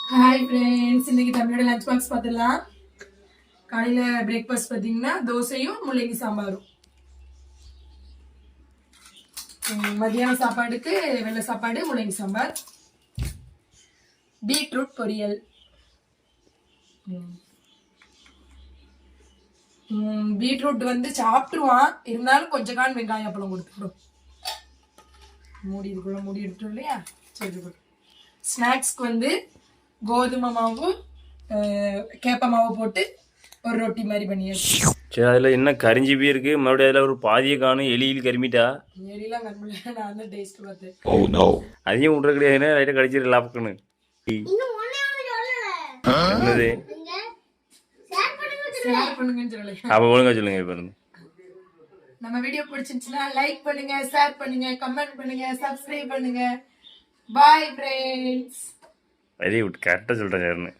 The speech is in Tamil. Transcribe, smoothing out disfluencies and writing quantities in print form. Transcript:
ஹாய் ஃப்ரெண்ட்ஸ், இன்னைக்கு தமிழோட லஞ்ச் பாக்ஸ் பார்த்துடலாம். காலையில் பிரேக்ஃபாஸ்ட் பார்த்தீங்கன்னா தோசையும் முள்ளங்கி சாம்பாரும். மதியான சாப்பாடுக்கு வெள்ளை சாப்பாடு முள்ளங்கி சாம்பார், பீட்ரூட் பொரியல். பீட்ரூட் வந்து சாப்பிட்டுருவான், இருந்தாலும் கொஞ்சம் கான் வெங்காயம் அப்பளம் கொடுத்துடும். மூடி இதுக்குள்ள மூடி எடுத்துடும் இல்லையா? சரி. ஸ்நாக்ஸ்க்கு வந்து கோதுமை மாவு கேப்ப மாவு போட்டு ஒரு ரொட்டி மாதிரி பண்ணியாச்சு. சரி, அதில் என்ன கரிஞ்சி போய் இருக்கு, மறுபடியும் அதில் ஒரு பாதியை காணும். எலியில் கருமிட்டா எலிலாம் கருமில்ல, நான் தான் டேஸ்ட் பார்த்தேன். அதையும் விட்ற கிடையாது, லைட்டாக கடிச்சிட்டு லாப்புக்குன்னு. என்னது அப்போ ஒழுங்கா சொல்லுங்க. இப்போ நம்ம வீடியோ பிடிச்சிருந்துச்சுன்னா லைக் பண்ணுங்க, ஷேர் பண்ணுங்க, கமெண்ட் பண்ணுங்க, சப்ஸ்கிரைப் பண்ணுங்க. Bye friends. வெரி குட், கரெக்டாக சொல்கிறேன்.